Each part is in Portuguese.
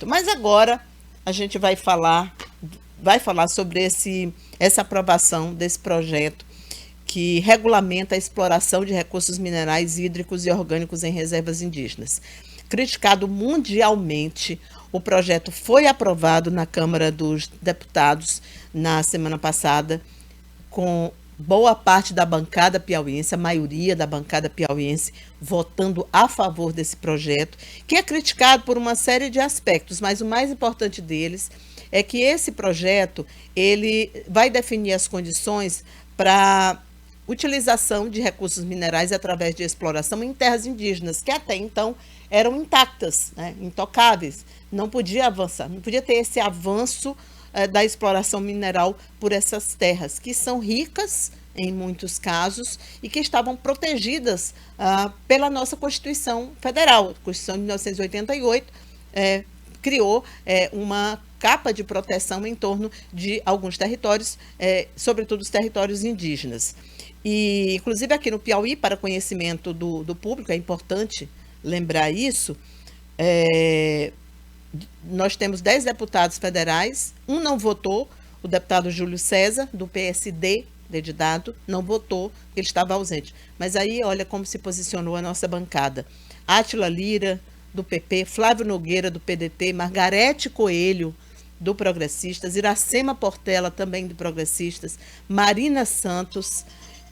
Mas agora a gente vai falar sobre essa aprovação desse projeto que regulamenta a exploração de recursos minerais, hídricos e orgânicos em reservas indígenas. Criticado mundialmente, o projeto foi aprovado na Câmara dos Deputados na semana passada, com boa parte da bancada piauiense, a maioria da bancada piauiense, votando a favor desse projeto, que é criticado por uma série de aspectos, mas o mais importante deles é que esse projeto ele vai definir as condições para utilização de recursos minerais através de exploração em terras indígenas, que até então eram intactas, né, intocáveis, não podia avançar, não podia ter esse avanço da exploração mineral por essas terras, que são ricas em muitos casos e que estavam protegidas pela nossa Constituição Federal. A Constituição de 1988 criou uma capa de proteção em torno de alguns territórios, sobretudo os territórios indígenas. E, inclusive, aqui no Piauí, para conhecimento do público, é importante lembrar isso, nós temos 10 deputados federais, um não votou, o deputado Júlio César, do PSD, de dado, não votou, ele estava ausente. Mas aí, olha como se posicionou a nossa bancada. Átila Lira, do PP, Flávio Nogueira, do PDT, Margarete Coelho, do Progressistas, Iracema Portela, também do Progressistas, Marina Santos,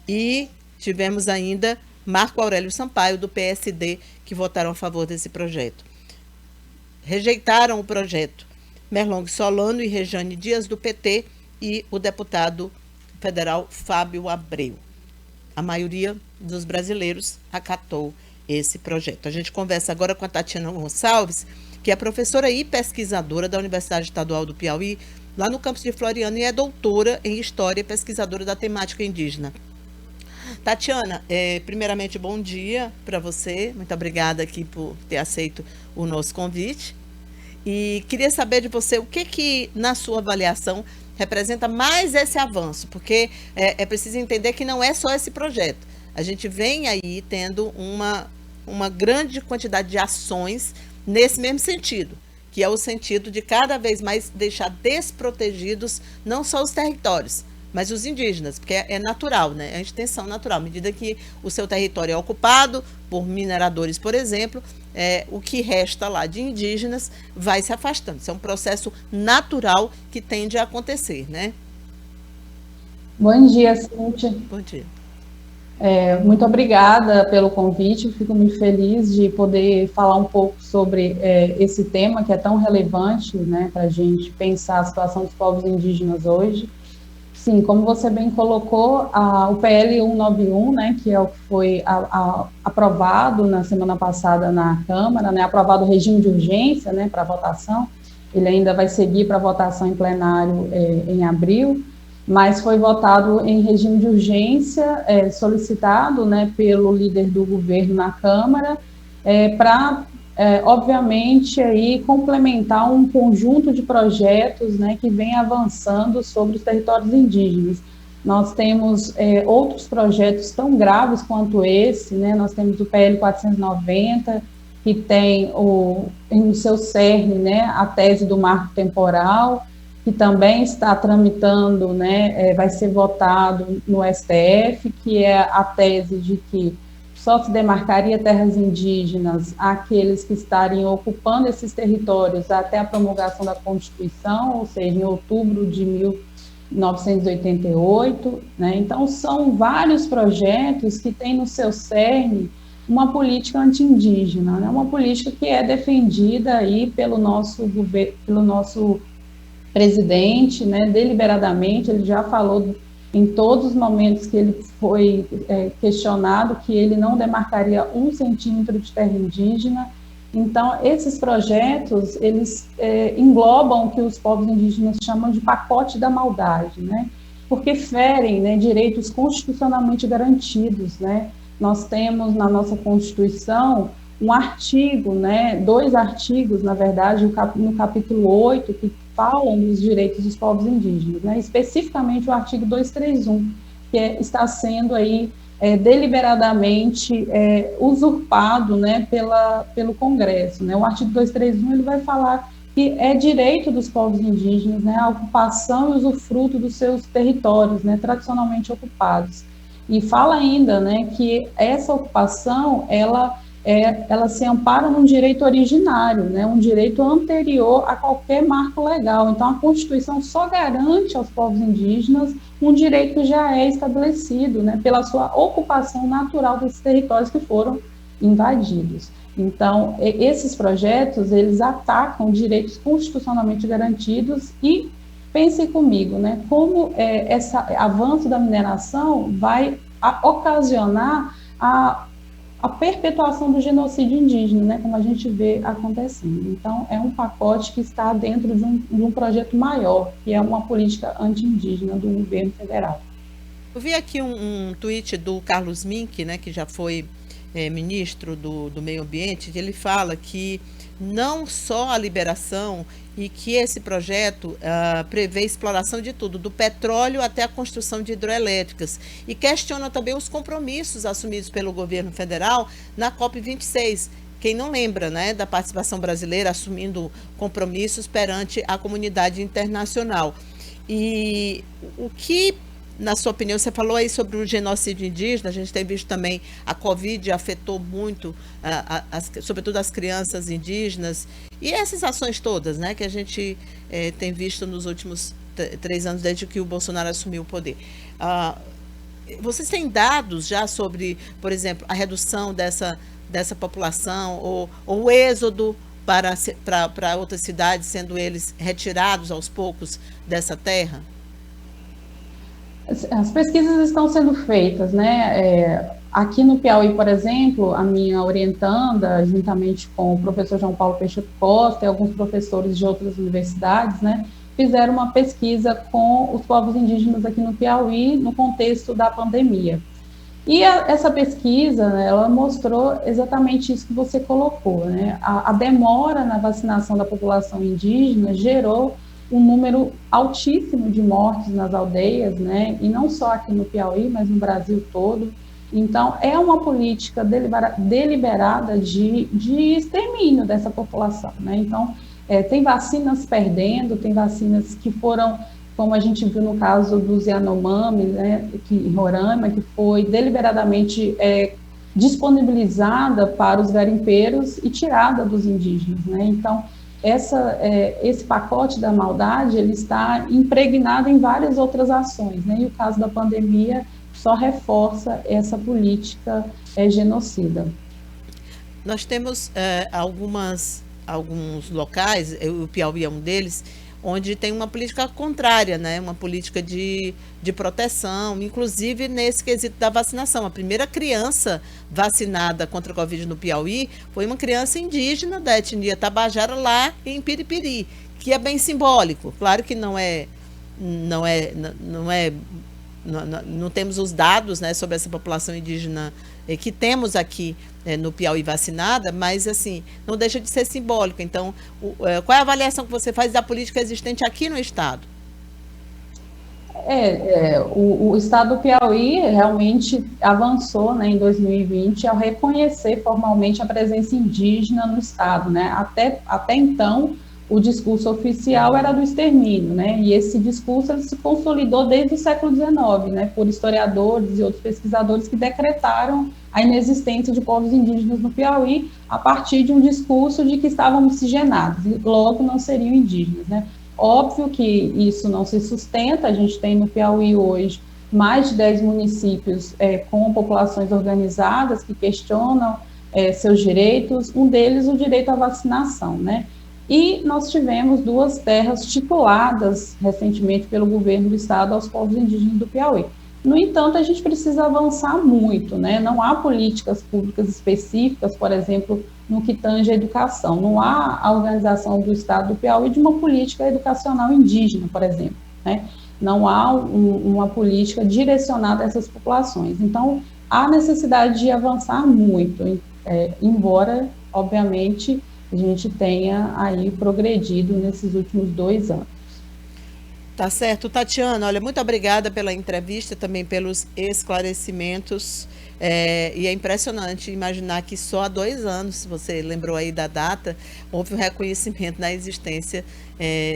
e tivemos ainda Marco Aurélio Sampaio, do PSD, que votaram a favor desse projeto. Rejeitaram o projeto Merlong Solano e Rejane Dias, do PT, e o deputado federal Fábio Abreu. A maioria dos brasileiros acatou esse projeto. A gente conversa agora com a Tatiana Gonçalves, que é professora e pesquisadora da Universidade Estadual do Piauí, lá no campus de Floriano, e é doutora em História e pesquisadora da temática indígena. Tatiana, primeiramente, bom dia para você. Muito obrigada aqui por ter aceito o nosso convite. E queria saber de você o que na sua avaliação, representa mais esse avanço, porque é preciso entender que não é só esse projeto. A gente vem aí tendo uma grande quantidade de ações nesse mesmo sentido, que é o sentido de cada vez mais deixar desprotegidos não só os territórios, mas os indígenas, porque é natural, né? É a extensão natural. À medida que o seu território é ocupado por mineradores, por exemplo, o que resta lá de indígenas vai se afastando. Isso é um processo natural que tende a acontecer, né? Bom dia, Cíntia. Bom dia. Muito obrigada pelo convite, fico muito feliz de poder falar um pouco sobre esse tema que é tão relevante, né, para a gente pensar a situação dos povos indígenas hoje. Sim, como você bem colocou, o PL 191, né, que é o que foi aprovado na semana passada na Câmara, né, aprovado o regime de urgência, né, para votação, ele ainda vai seguir para votação em plenário em abril, mas foi votado em regime de urgência, solicitado, né, pelo líder do governo na Câmara, para, obviamente, aí, complementar um conjunto de projetos, né, que vem avançando sobre os territórios indígenas. Nós temos outros projetos tão graves quanto esse, né, nós temos o PL 490, que tem no seu cerne, né, a tese do marco temporal, que também está tramitando, né, vai ser votado no STF, que é a tese de que só se demarcaria terras indígenas àqueles que estarem ocupando esses territórios até a promulgação da Constituição, ou seja, em outubro de 1988. Né? Então, são vários projetos que têm no seu cerne uma política anti-indígena, né? Uma política que é defendida aí pelo nosso governo, pelo nosso presidente, né, deliberadamente. Ele já falou em todos os momentos que ele foi questionado que ele não demarcaria 1 centímetro de terra indígena. Então, esses projetos, eles englobam o que os povos indígenas chamam de pacote da maldade, né, porque ferem, né, direitos constitucionalmente garantidos, né. Nós temos na nossa Constituição um artigo, né, 2 artigos, na verdade, no capítulo 8, que falam dos direitos dos povos indígenas, né? Especificamente o artigo 231, que está sendo aí deliberadamente usurpado, né, pelo Congresso, né? O artigo 231 ele vai falar que é direito dos povos indígenas, né, a ocupação e usufruto dos seus territórios, né, tradicionalmente ocupados. E fala ainda, né, que essa ocupação, ela se ampara num direito originário, né, um direito anterior a qualquer marco legal. Então, a Constituição só garante aos povos indígenas um direito que já é estabelecido, né, pela sua ocupação natural desses territórios que foram invadidos. Então, esses projetos, eles atacam direitos constitucionalmente garantidos e, pensem comigo, né, como esse avanço da mineração vai ocasionar a perpetuação do genocídio indígena, né, como a gente vê acontecendo. Então, é um pacote que está dentro de um projeto maior, que é uma política anti-indígena do governo federal. Eu vi aqui um tweet do Carlos Mink, né, que já foi ministro do Meio Ambiente, que ele fala que não só a liberação e que esse projeto prevê exploração de tudo, do petróleo até a construção de hidroelétricas, e questiona também os compromissos assumidos pelo governo federal na COP26. Quem não lembra, né, da participação brasileira assumindo compromissos perante a comunidade internacional. E o que, na sua opinião, você falou aí sobre o genocídio indígena, a gente tem visto também a Covid afetou muito, sobretudo as crianças indígenas, e essas ações todas, né, que a gente tem visto nos últimos 3 anos, desde que o Bolsonaro assumiu o poder. Vocês têm dados já sobre, por exemplo, a redução dessa população, ou o êxodo para outras cidades, sendo eles retirados aos poucos dessa terra? As pesquisas estão sendo feitas, né? Aqui no Piauí, por exemplo, a minha orientanda, juntamente com o professor João Paulo Peixoto Costa e alguns professores de outras universidades, né, fizeram uma pesquisa com os povos indígenas aqui no Piauí, no contexto da pandemia. E essa pesquisa, né, ela mostrou exatamente isso que você colocou, né? A demora na vacinação da população indígena gerou um número altíssimo de mortes nas aldeias, né? E não só aqui no Piauí, mas no Brasil todo. Então, é uma política deliberada de extermínio dessa população, né? Então, tem vacinas perdendo, tem vacinas que foram, como a gente viu no caso dos Yanomami, né, em Roraima, que foi deliberadamente disponibilizada para os garimpeiros e tirada dos indígenas, né? Então, esse pacote da maldade, ele está impregnado em várias outras ações, né? E o caso da pandemia só reforça essa política genocida. Nós temos alguns locais, o Piauí é um deles, onde tem uma política contrária, né? Uma política de proteção, inclusive nesse quesito da vacinação. A primeira criança vacinada contra a Covid no Piauí foi uma criança indígena da etnia Tabajara, lá em Piripiri, que é bem simbólico. Claro que não temos os dados, né, sobre essa população indígena que temos aqui no Piauí vacinada, mas assim, não deixa de ser simbólico. Então, qual é a avaliação que você faz da política existente aqui no estado? O estado do Piauí realmente avançou, né, em 2020 ao reconhecer formalmente a presença indígena no estado, né? Até então, o discurso oficial era do extermínio, né? E esse discurso ele se consolidou desde o século XIX, né? Por historiadores e outros pesquisadores que decretaram a inexistência de povos indígenas no Piauí a partir de um discurso de que estavam miscigenados e logo não seriam indígenas, né? Óbvio que isso não se sustenta. A gente tem no Piauí hoje mais de 10 municípios com populações organizadas que questionam seus direitos, um deles o direito à vacinação, né? E nós tivemos 2 terras tituladas recentemente pelo governo do estado aos povos indígenas do Piauí. No entanto, a gente precisa avançar muito, né? Não há políticas públicas específicas, por exemplo, no que tange à educação. Não há a organização do estado do Piauí de uma política educacional indígena, por exemplo, né? Não há uma política direcionada a essas populações. Então, há necessidade de avançar muito, embora, obviamente, a gente tenha aí progredido nesses últimos 2 anos. Tá certo, Tatiana. Olha, muito obrigada pela entrevista, também pelos esclarecimentos. E é impressionante imaginar que só há 2 anos, você lembrou aí da data, houve um reconhecimento na existência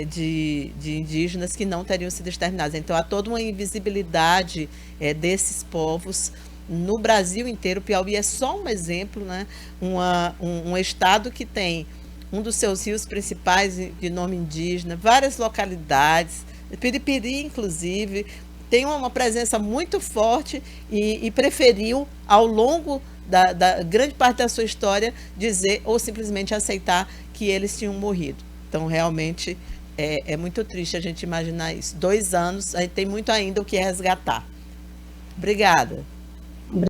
de indígenas que não teriam sido exterminados. Então, há toda uma invisibilidade desses povos no Brasil inteiro. O Piauí é só um exemplo, né? Um estado que tem um dos seus rios principais de nome indígena, várias localidades, Piripiri, inclusive, tem uma presença muito forte e preferiu, ao longo da grande parte da sua história, dizer ou simplesmente aceitar que eles tinham morrido. Então, realmente, é muito triste a gente imaginar isso. 2 anos, a gente tem muito ainda o que resgatar. Obrigada.